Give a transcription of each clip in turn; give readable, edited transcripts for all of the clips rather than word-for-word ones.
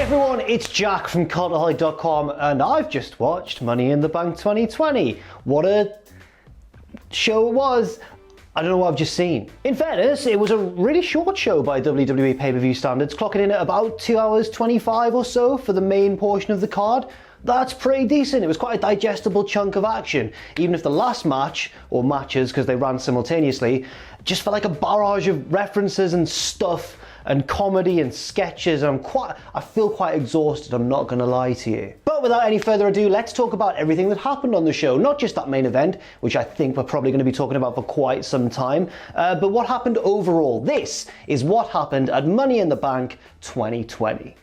everyone, it's Jack from Cultaholic.com and I've just watched Money in the Bank 2020. What a show it was. I don't know what I've just seen. In fairness, it was a really short show by WWE pay-per-view standards, clocking in at about 2 hours 25 or so for the main portion of the card. That's pretty decent. It was quite a digestible chunk of action, even if the last match, or matches because they ran simultaneously, just felt like a barrage of references and stuff and comedy and sketches, and I feel quite exhausted, I'm not gonna lie to you. But without any further ado, let's talk about everything that happened on the show. Not just that main event, which I think we're probably gonna be talking about for quite some time, but what happened overall. This is what happened at Money in the Bank 2020.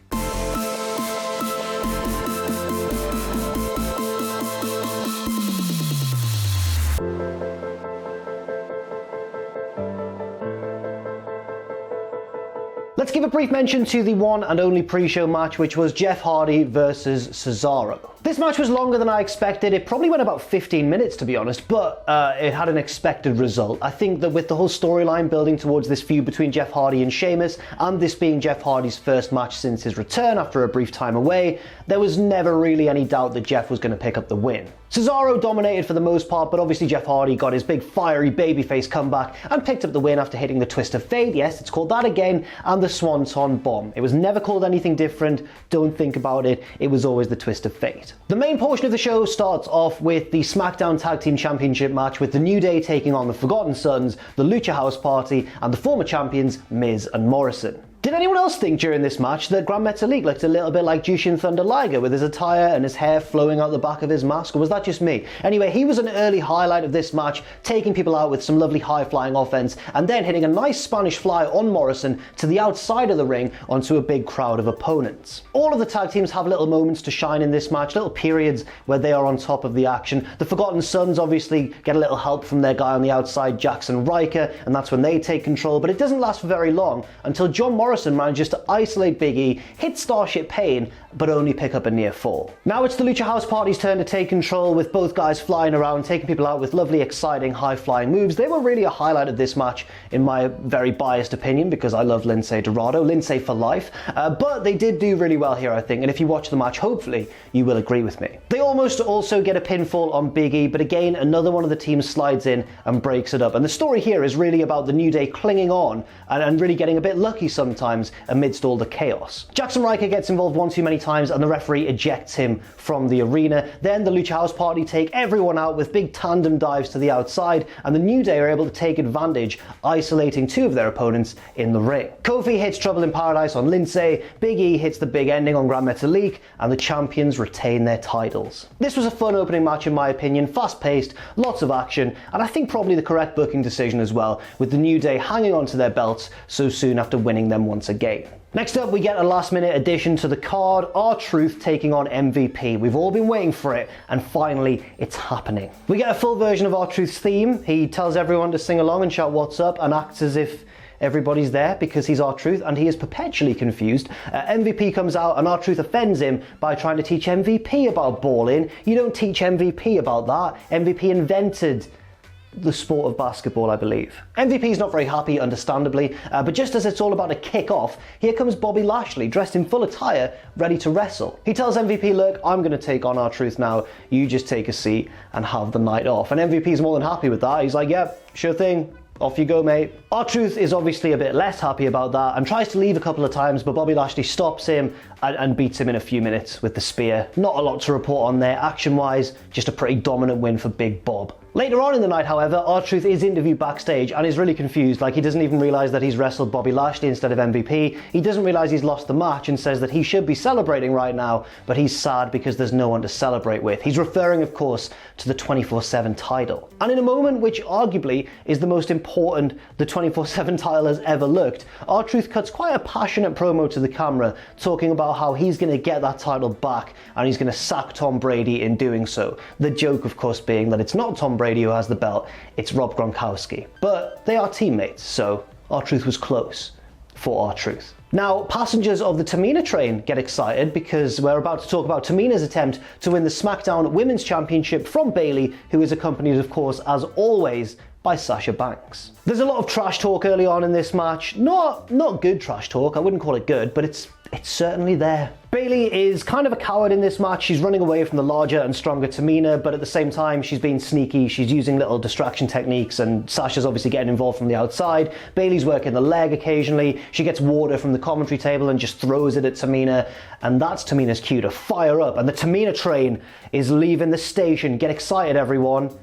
Let's give a brief mention to the one and only pre-show match, which was Jeff Hardy versus Cesaro. This match was longer than I expected. It probably went about 15 minutes, to be honest, but it had an expected result. I think that with the whole storyline building towards this feud between Jeff Hardy and Sheamus, and this being Jeff Hardy's first match since his return after a brief time away, there was never really any doubt that Jeff was going to pick up the win. Cesaro dominated for the most part, but obviously Jeff Hardy got his big fiery babyface comeback and picked up the win after hitting the Twist of Fate, yes, it's called that again, and the Swanton Bomb. It was never called anything different, don't think about it, it was always the Twist of Fate. The main portion of the show starts off with the SmackDown Tag Team Championship match with the New Day taking on the Forgotten Sons, the Lucha House Party, and the former champions Miz and Morrison. Did anyone else think during this match that Gran Metalik looked a little bit like Jushin Thunder Liger with his attire and his hair flowing out the back of his mask, or was that just me? Anyway, he was an early highlight of this match, taking people out with some lovely high-flying offense, and then hitting a nice Spanish fly on Morrison to the outside of the ring onto a big crowd of opponents. All of the tag teams have little moments to shine in this match, little periods where they are on top of the action. The Forgotten Sons obviously get a little help from their guy on the outside, Jackson Riker, and that's when they take control, but it doesn't last for very long until John Morrison manages to isolate Big E, hit Starship Pain, but only pick up a near fall. Now it's the Lucha House Party's turn to take control, with both guys flying around, taking people out with lovely, exciting, high-flying moves. They were really a highlight of this match, in my very biased opinion, because I love Lince Dorado, Lince for life, but they did do really well here, I think, and if you watch the match, hopefully, you will agree with me. They almost also get a pinfall on Big E, but again, another one of the teams slides in and breaks it up, and the story here is really about the New Day clinging on and really getting a bit lucky sometimes amidst all the chaos. Jackson Riker gets involved one too many times and the referee ejects him from the arena. Then the Lucha House Party take everyone out with big tandem dives to the outside, and the New Day are able to take advantage, isolating two of their opponents in the ring. Kofi hits Trouble in Paradise on Lince, Big E hits the big ending on Gran Metalik, and the champions retain their titles. This was a fun opening match in my opinion, fast-paced, lots of action, and I think probably the correct booking decision as well, with the New Day hanging onto their belts so soon after winning them once again. Next up, we get a last-minute addition to the card, R-Truth taking on MVP. We've all been waiting for it, and finally, it's happening. We get a full version of R-Truth's theme. He tells everyone to sing along and shout "What's up?" and acts as if everybody's there because he's R-Truth, and he is perpetually confused. MVP comes out, and R-Truth offends him by trying to teach MVP about balling. You don't teach MVP about that. MVP invented the sport of basketball, I believe. MVP is not very happy, understandably, but just as it's all about to kick off, here comes Bobby Lashley, dressed in full attire, ready to wrestle. He tells MVP, look, I'm going to take on R-Truth now, you just take a seat and have the night off. And MVP is more than happy with that. He's like, yep, sure thing. Off you go, mate. R-Truth is obviously a bit less happy about that and tries to leave a couple of times, but Bobby Lashley stops him and beats him in a few minutes with the spear. Not a lot to report on there, action-wise, just a pretty dominant win for Big Bob. Later on in the night, however, R-Truth is interviewed backstage and is really confused, like he doesn't even realise that he's wrestled Bobby Lashley instead of MVP. He doesn't realise he's lost the match and says that he should be celebrating right now, but he's sad because there's no one to celebrate with. He's referring, of course, to the 24/7 title. And in a moment which arguably is the most important the 24/7 title has ever looked, R-Truth cuts quite a passionate promo to the camera, talking about how he's going to get that title back and he's going to sack Tom Brady in doing so. The joke, of course, being that it's not Tom Brady who has the belt, it's Rob Gronkowski. But they are teammates, so R-Truth was close for R-Truth. Now, passengers of the Tamina train get excited because we're about to talk about Tamina's attempt to win the SmackDown Women's Championship from Bayley, who is accompanied, of course, as always, by Sasha Banks. There's a lot of trash talk early on in this match. Not good trash talk, I wouldn't call it good, but it's certainly there. Bayley is kind of a coward in this match. She's running away from the larger and stronger Tamina, but at the same time, she's being sneaky. She's using little distraction techniques, and Sasha's obviously getting involved from the outside. Bayley's working the leg occasionally. She gets water from the commentary table and just throws it at Tamina, and that's Tamina's cue to fire up. And the Tamina train is leaving the station. Get excited, everyone.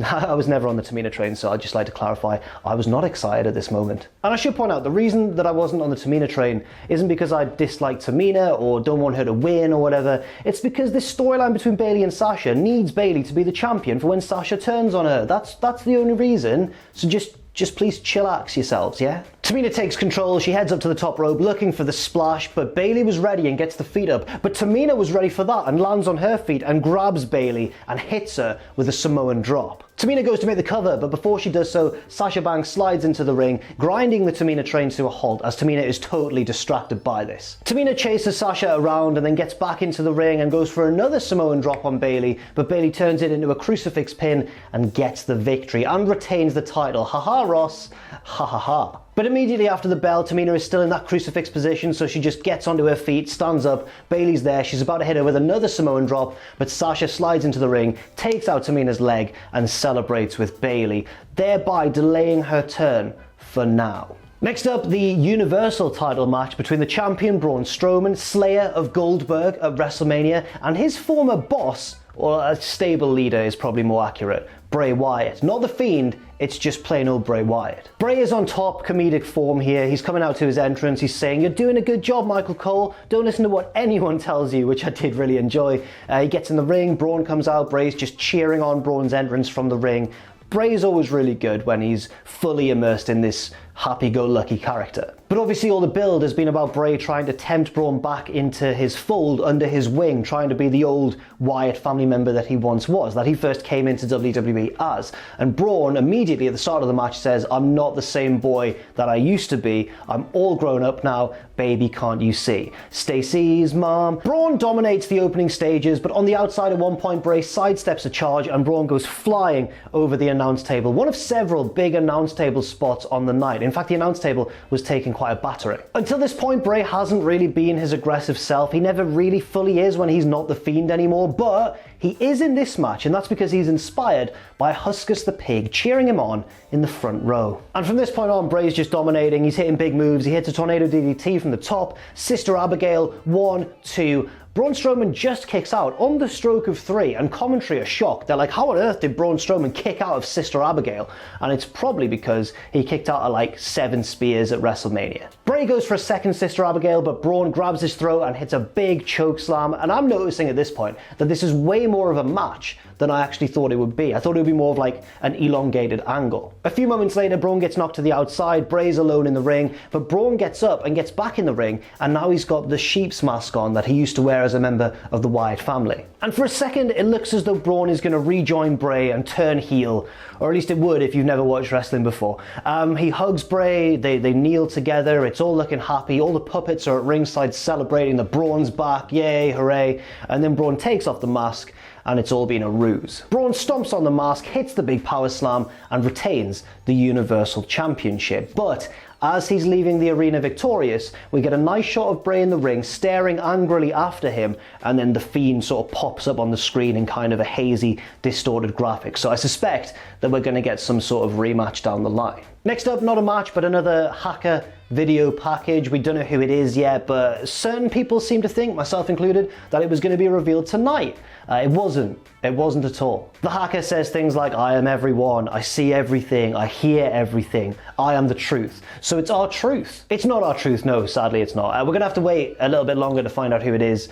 I was never on the Tamina train, so I'd just like to clarify, I was not excited at this moment. And I should point out, the reason that I wasn't on the Tamina train isn't because I dislike Tamina or don't want her to win or whatever. It's because this storyline between Bayley and Sasha needs Bayley to be the champion for when Sasha turns on her. That's the only reason. So just please chillax yourselves, yeah? Tamina takes control, she heads up to the top rope looking for the splash, but Bayley was ready and gets the feet up. But Tamina was ready for that and lands on her feet and grabs Bayley and hits her with a Samoan drop. Tamina goes to make the cover, but before she does so, Sasha Banks slides into the ring, grinding the Tamina train to a halt as Tamina is totally distracted by this. Tamina chases Sasha around and then gets back into the ring and goes for another Samoan drop on Bayley, but Bayley turns it into a crucifix pin and gets the victory and retains the title. Haha, Ross. Ha ha ha. But immediately after the bell, Tamina is still in that crucifix position, so she just gets onto her feet, stands up, Bayley's there, she's about to hit her with another Samoan drop, but Sasha slides into the ring, takes out Tamina's leg, and celebrates with Bayley, thereby delaying her turn for now. Next up, the Universal title match between the champion Braun Strowman, slayer of Goldberg at WrestleMania, and his former boss, or a stable leader is probably more accurate, Bray Wyatt. Not the Fiend, it's just plain old Bray Wyatt. Bray is on top comedic form here. He's coming out to his entrance. He's saying, "You're doing a good job, Michael Cole. Don't listen to what anyone tells you," which I did really enjoy. He gets in the ring. Braun comes out. Bray's just cheering on Braun's entrance from the ring. Bray's always really good when he's fully immersed in this happy-go-lucky character. But obviously all the build has been about Bray trying to tempt Braun back into his fold, under his wing, trying to be the old Wyatt family member that he once was, that he first came into WWE as. And Braun immediately at the start of the match says, "I'm not the same boy that I used to be. I'm all grown up now. Baby, can't you see? Stacy's mom." Braun dominates the opening stages, but on the outside at one point, Bray sidesteps a charge and Braun goes flying over the announce table. One of several big announce table spots on the night. In fact, the announce table was taking quite a battering. Until this point, Bray hasn't really been his aggressive self. He never really fully is when he's not the Fiend anymore, but he is in this match, and that's because he's inspired by Huskus the Pig cheering him on in the front row. And from this point on, Bray's just dominating. He's hitting big moves. He hits a tornado DDT from the top. Sister Abigail, 1, 2. Braun Strowman just kicks out on the stroke of 3, and commentary are shocked. They're like, how on earth did Braun Strowman kick out of Sister Abigail? And it's probably because he kicked out of like 7 spears at WrestleMania. Bray goes for a second Sister Abigail, but Braun grabs his throat and hits a big choke slam, and I'm noticing at this point that this is way more of a match than I actually thought it would be. I thought it would be more of like an elongated angle. A few moments later, Braun gets knocked to the outside. Bray's alone in the ring, but Braun gets up and gets back in the ring, and now he's got the sheep's mask on that he used to wear as a member of the Wyatt family. And for a second, it looks as though Braun is going to rejoin Bray and turn heel, or at least it would if you've never watched wrestling before. He hugs Bray, they kneel together, it's all looking happy, all the puppets are at ringside celebrating that Braun's back, yay, hooray, and then Braun takes off the mask, and it's all been a ruse. Braun stomps on the mask, hits the big power slam, and retains the Universal Championship. But as he's leaving the arena victorious, we get a nice shot of Bray in the ring staring angrily after him, and then the Fiend sort of pops up on the screen in kind of a hazy, distorted graphic. So I suspect that we're going to get some sort of rematch down the line. Next up, not a match, but another hacker video package. We don't know who it is yet, but certain people seem to think, myself included, that it was going to be revealed tonight. It wasn't. It wasn't at all. The hacker says things like, "I am everyone, I see everything, I hear everything, I am the truth." So it's our truth. It's not our truth, no, sadly it's not. We're gonna have to wait a little bit longer to find out who it is.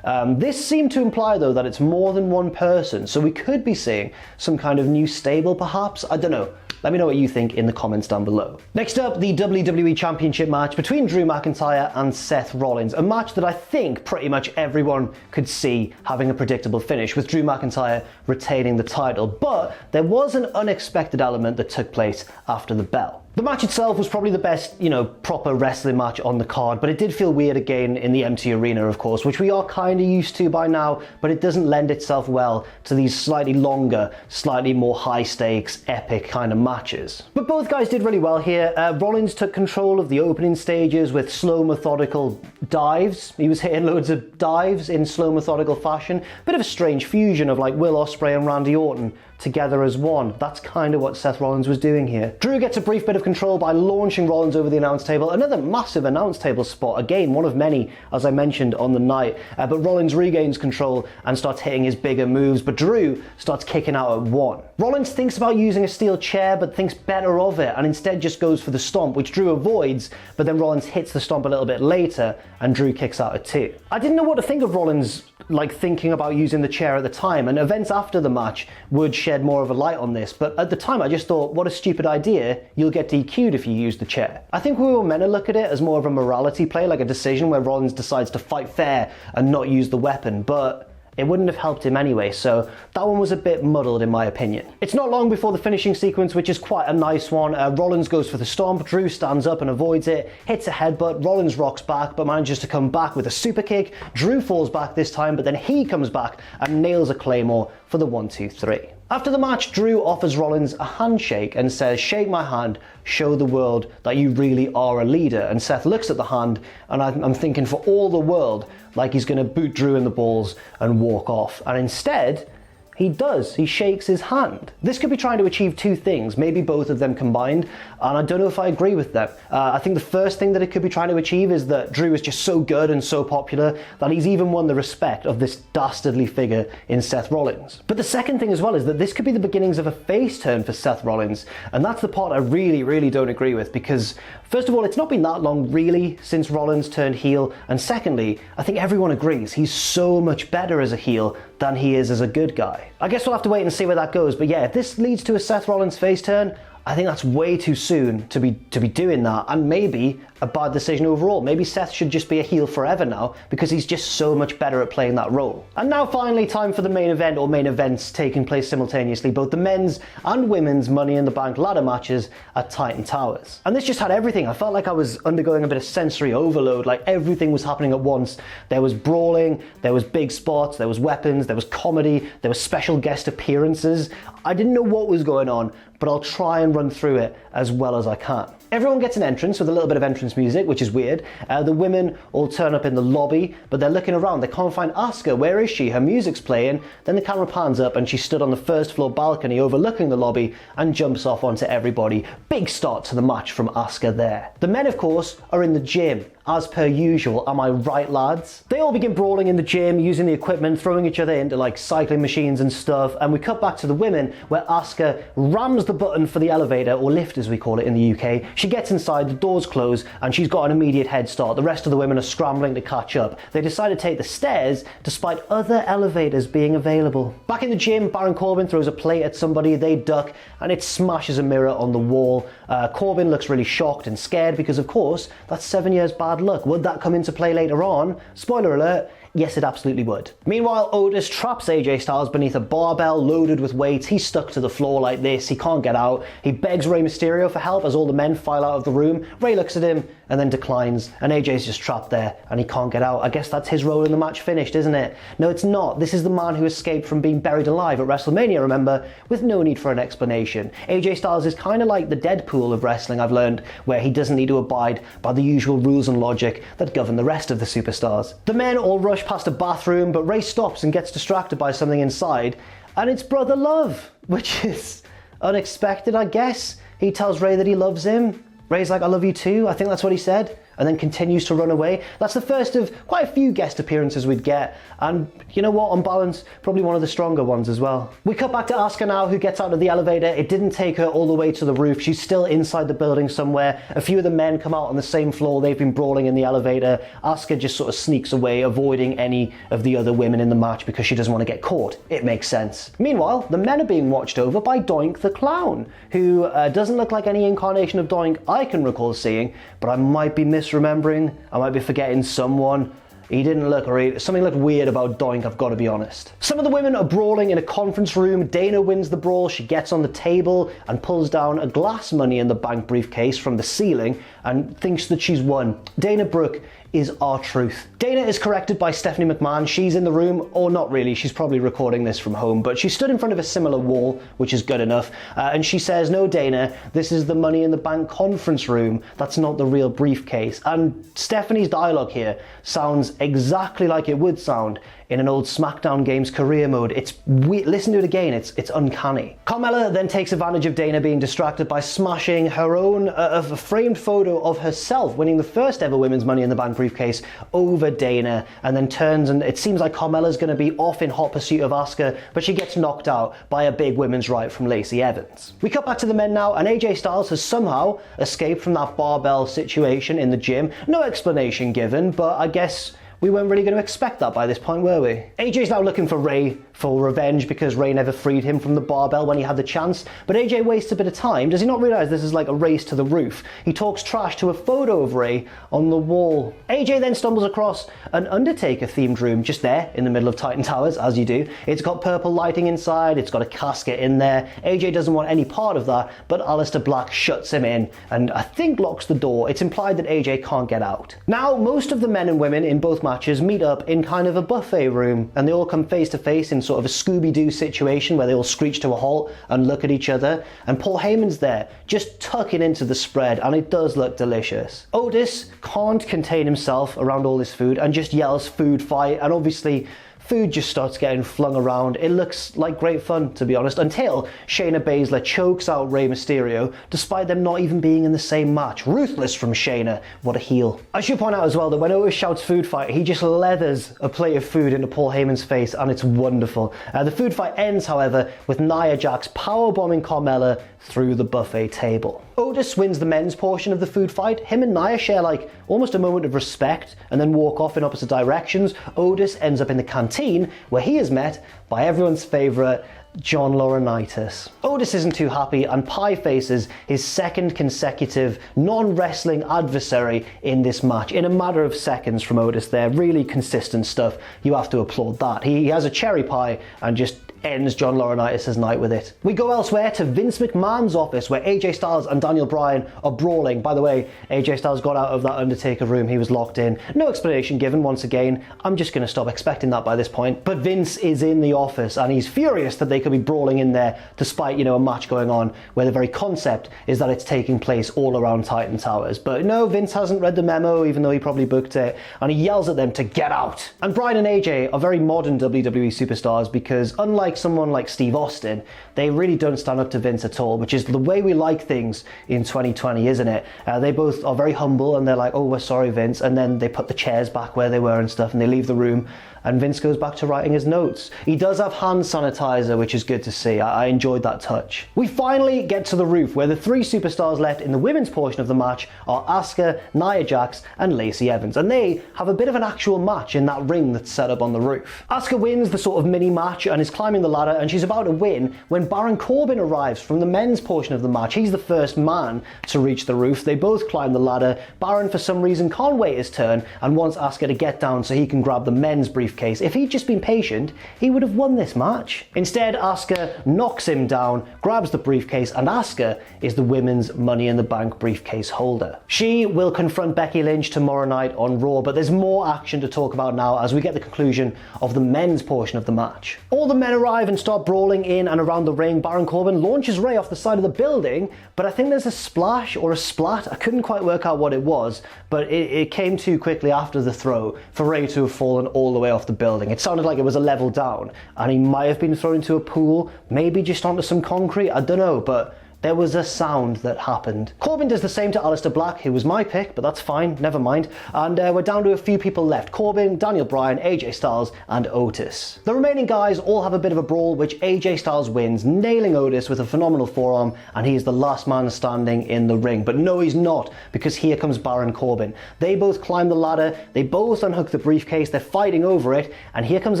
This seemed to imply though that it's more than one person, so we could be seeing some kind of new stable perhaps, I don't know. Let me know what you think in the comments down below. Next up, the WWE Championship match between Drew McIntyre and Seth Rollins. A match that I think pretty much everyone could see having a predictable finish, with Drew McIntyre retaining the title. But there was an unexpected element that took place after the bell. The match itself was probably the best, proper wrestling match on the card, but it did feel weird again in the empty arena, of course, which we are kind of used to by now, but it doesn't lend itself well to these slightly longer, slightly more high stakes, epic kind of matches. But both guys did really well here. Rollins took control of the opening stages with slow, methodical dives. He was hitting loads of dives in slow, methodical fashion. Bit of a strange fusion of like Will Ospreay and Randy Orton together as one. That's kind of what Seth Rollins was doing here. Drew gets a brief bit of control by launching Rollins over the announce table. Another massive announce table spot. Again, one of many, as I mentioned, on the night. But Rollins regains control and starts hitting his bigger moves, but Drew starts kicking out at one. Rollins thinks about using a steel chair, but thinks better of it, and instead just goes for the stomp, which Drew avoids, but then Rollins hits the stomp a little bit later, and Drew kicks out at two. I didn't know what to think of Rollins thinking about using the chair at the time, and events after the match would shed more of a light on this, but at the time I just thought, what a stupid idea, you'll get DQ'd if you use the chair. I think we were meant to look at it as more of a morality play, like a decision where Rollins decides to fight fair and not use the weapon, but it wouldn't have helped him anyway, so that one was a bit muddled in my opinion. It's not long before the finishing sequence, which is quite a nice one. Rollins goes for the stomp, Drew stands up and avoids it, hits a headbutt, Rollins rocks back but manages to come back with a super kick. Drew falls back this time, but then he comes back and nails a Claymore for the 1, 2, 3. After the match, Drew offers Rollins a handshake and says, "Shake my hand, show the world that you really are a leader." And Seth looks at the hand, and I'm thinking for all the world, like he's going to boot Drew in the balls and walk off. And instead, he does. He shakes his hand. This could be trying to achieve two things, maybe both of them combined, and I don't know if I agree with them. I think the first thing that it could be trying to achieve is that Drew is just so good and so popular that he's even won the respect of this dastardly figure in Seth Rollins. But the second thing as well is that this could be the beginnings of a face turn for Seth Rollins, and that's the part I really don't agree with, because first of all, it's not been that long really since Rollins turned heel, and secondly, I think everyone agrees he's so much better as a heel than he is as a good guy. I guess we'll have to wait and see where that goes, but yeah, if this leads to a Seth Rollins face turn, I think that's way too soon to be doing that, and maybe a bad decision overall. Maybe Seth should just be a heel forever now, because he's just so much better at playing that role. And now finally, time for the main event, or main events taking place simultaneously, both the men's and women's Money in the Bank ladder matches at Titan Towers. And this just had everything. I felt like I was undergoing a bit of sensory overload, like everything was happening at once. There was brawling, there was big spots, there was weapons, there was comedy, there was special guest appearances. I didn't know what was going on, but I'll try and run through it as well as I can. Everyone gets an entrance with a little bit of entrance music, which is weird. The women all turn up in the lobby, but they're looking around. They can't find Asuka. Where is she? Her music's playing. Then the camera pans up and she stood on the first floor balcony overlooking the lobby and jumps off onto everybody. Big start to the match from Asuka there. The men, of course, are in the gym, as per usual. Am I right, lads? They all begin brawling in the gym, using the equipment, throwing each other into like cycling machines and stuff, and we cut back to the women where Asuka rams the button for the elevator, or lift as we call it in the UK. She gets inside, the doors close, and she's got an immediate head start. The rest of the women are scrambling to catch up. They decide to take the stairs despite other elevators being available. Back in the gym, Baron Corbin throws a plate at somebody, they duck, and it smashes a mirror on the wall. Corbin looks really shocked and scared because, of course, that's 7 years bad luck. Would that come into play later on? Spoiler alert, yes, it absolutely would. Meanwhile, Otis traps AJ Styles beneath a barbell loaded with weights. He's stuck to the floor like this. He can't get out. He begs Rey Mysterio for help as all the men file out of the room. Rey looks at him and then declines, and AJ's just trapped there and he can't get out. I guess that's his role in the match finished, isn't it? No, it's not. This is the man who escaped from being buried alive at WrestleMania, remember, with no need for an explanation. AJ Styles is kind of like the Deadpool of wrestling, I've learned, where he doesn't need to abide by the usual rules and logic that govern the rest of the superstars. The men all rush past a bathroom, but Rey stops and gets distracted by something inside, and it's Brother Love, which is unexpected, I guess. He tells Rey that he loves him. Rey's like, "I love you too," I think that's what he said, and then continues to run away. That's the first of quite a few guest appearances we'd get, and you know what, on balance, probably one of the stronger ones as well. We cut back to Asuka now, who gets out of the elevator. It didn't take her all the way to the roof. She's still inside the building somewhere. A few of the men come out on the same floor. They've been brawling in the elevator. Asuka just sort of sneaks away, avoiding any of the other women in the match because she doesn't want to get caught. It makes sense. Meanwhile, the men are being watched over by Doink the Clown, who doesn't look like any incarnation of Doink I can recall seeing, but I might be misremembering. I might be forgetting someone. He didn't look right. Something looked weird about Doink, I've got to be honest. Some of the women are brawling in a conference room. Dana wins the brawl. She gets on the table and pulls down a glass Money in the Bank briefcase from the ceiling and thinks that she's won. Dana Brooke is R-Truth. Dana is corrected by Stephanie McMahon. She's in the room, or not really, she's probably recording this from home, but she stood in front of a similar wall, which is good enough, and she says, "No, Dana, this is the Money in the Bank conference room. That's not the real briefcase." And Stephanie's dialogue here sounds exactly like it would sound in an old SmackDown game's career mode. It's weird. Listen to it again, it's uncanny. Carmella then takes advantage of Dana being distracted by smashing her own a framed photo of herself winning the first ever women's Money in the Bank briefcase over Dana, and then turns, and it seems like Carmella's going to be off in hot pursuit of Asuka, but she gets knocked out by a big women's right from Lacey Evans. We cut back to the men now, and AJ Styles has somehow escaped from that barbell situation in the gym. No explanation given, but I guess we weren't really going to expect that by this point, were we? AJ's now looking for Ray for revenge because Ray never freed him from the barbell when he had the chance, but AJ wastes a bit of time. Does he not realise this is like a race to the roof? He talks trash to a photo of Ray on the wall. AJ then stumbles across an Undertaker-themed room just there in the middle of Titan Towers, as you do. It's got purple lighting inside, it's got a casket in there. AJ doesn't want any part of that, but Aleister Black shuts him in and I think locks the door. It's implied that AJ can't get out. Now, most of the men and women in both matches meet up in kind of a buffet room, and they all come face to face in sort of a Scooby-Doo situation where they all screech to a halt and look at each other, and Paul Heyman's there just tucking into the spread, and it does look delicious. Otis can't contain himself around all this food and just yells "food fight," and obviously food just starts getting flung around. It looks like great fun, to be honest, until Shayna Baszler chokes out Rey Mysterio, despite them not even being in the same match. Ruthless from Shayna. What a heel. I should point out as well that when Otis shouts "food fight," he just leathers a plate of food into Paul Heyman's face, and it's wonderful. The food fight ends, however, with Nia Jax powerbombing Carmella through the buffet table. Otis wins the men's portion of the food fight. Him and Nia share like almost a moment of respect and then walk off in opposite directions. Otis ends up in the canteen where he is met by everyone's favourite John Laurinaitis. Otis isn't too happy and pie faces his second consecutive non-wrestling adversary in this match in a matter of seconds from Otis there. Really consistent stuff. You have to applaud that. He has a cherry pie and just ends John Laurinaitis' night with it. We go elsewhere to Vince McMahon's office where AJ Styles and Daniel Bryan are brawling. By the way, AJ Styles got out of that Undertaker room. He was locked in. No explanation given once again. I'm just going to stop expecting that by this point. But Vince is in the office and he's furious that they could be brawling in there despite, a match going on where the very concept is that it's taking place all around Titan Towers. But no, Vince hasn't read the memo, even though he probably booked it, and he yells at them to get out. And Bryan and AJ are very modern WWE superstars because unlike someone like Steve Austin, they really don't stand up to Vince at all, which is the way we like things in 2020, isn't it? They both are very humble and they're like, "Oh, we're sorry, Vince," and then they put the chairs back where they were and stuff and they leave the room, and Vince goes back to writing his notes. He does have hand sanitizer, which is good to see. I enjoyed that touch. We finally get to the roof where the three superstars left in the women's portion of the match are Asuka, Nia Jax and Lacey Evans, and they have a bit of an actual match in that ring that's set up on the roof. Asuka wins the sort of mini match and is climbing the ladder, and she's about to win when Baron Corbin arrives from the men's portion of the match. He's the first man to reach the roof. They both climb the ladder. Baron for some reason can't wait his turn and wants Asuka to get down so he can grab the men's briefcase. If he'd just been patient, he would have won this match. Instead, Asuka knocks him down, grabs the briefcase, and Asuka is the women's Money in the Bank briefcase holder. She will confront Becky Lynch tomorrow night on Raw, but there's more action to talk about now as we get the conclusion of the men's portion of the match. All the men arrive and start brawling in and around the ring. Baron Corbin launches Ray off the side of the building, but I think there's a splash or a splat. I couldn't quite work out what it was, but it came too quickly after the throw for Ray to have fallen all the way off the building. It sounded like it was a level down and he might have been thrown into a pool, maybe just onto some concrete, I don't know, but there was a sound that happened. Corbin does the same to Aleister Black, who was my pick, but that's fine, never mind. And we're down to a few people left. Corbin, Daniel Bryan, AJ Styles, and Otis. The remaining guys all have a bit of a brawl, which AJ Styles wins, nailing Otis with a phenomenal forearm, and he's the last man standing in the ring. But no, he's not, because here comes Baron Corbin. They both climb the ladder, they both unhook the briefcase, they're fighting over it, and here comes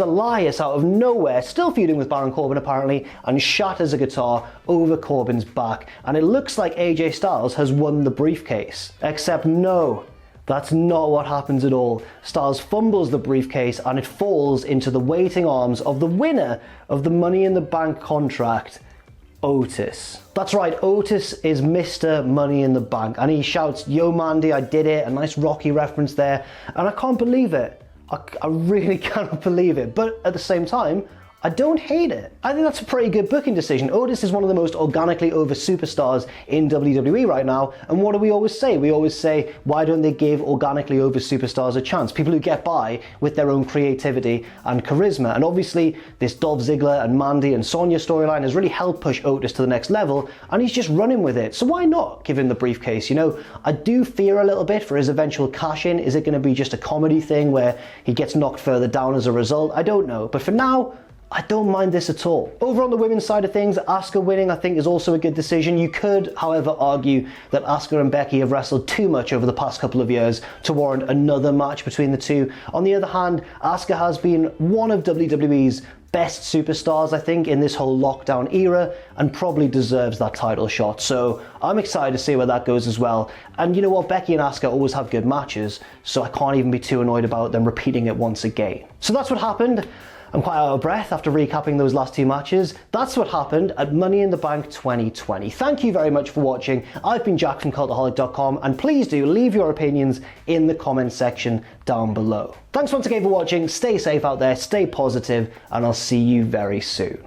Elias out of nowhere, still feuding with Baron Corbin apparently, and shatters a guitar over Corbin's back. And it looks like AJ Styles has won the briefcase. Except no, That's not what happens at all. Styles fumbles the briefcase and it falls into the waiting arms of the winner of the Money in the Bank contract, Otis. That's right, Otis is Mr. Money in the Bank, and he shouts, "Yo Mandy, I did it," a nice Rocky reference there, and I can't believe it. I really cannot believe it, but at the same time, I don't hate it. I think that's a pretty good booking decision. Otis is one of the most organically over superstars in WWE right now, and what do we always say? We always say, why don't they give organically over superstars a chance? People who get by with their own creativity and charisma. And obviously, this Dolph Ziggler and Mandy and Sonya storyline has really helped push Otis to the next level, and he's just running with it. So why not give him the briefcase? You know, I do fear a little bit for his eventual cash-in. Is it going to be just a comedy thing where he gets knocked further down as a result? I don't know. But for now, I don't mind this at all. Over on the women's side of things, Asuka winning I think is also a good decision. You could, however, argue that Asuka and Becky have wrestled too much over the past couple of years to warrant another match between the two. On the other hand, Asuka has been one of WWE's best superstars, I think, in this whole lockdown era, and probably deserves that title shot. So I'm excited to see where that goes as well. And you know what, Becky and Asuka always have good matches, so I can't even be too annoyed about them repeating it once again. So that's what happened. I'm quite out of breath after recapping those last two matches. That's what happened at Money in the Bank 2020. Thank you very much for watching. I've been Jack from Cultaholic.com, and please do leave your opinions in the comments section down below. Thanks once again for watching. Stay safe out there, stay positive, and I'll see you very soon.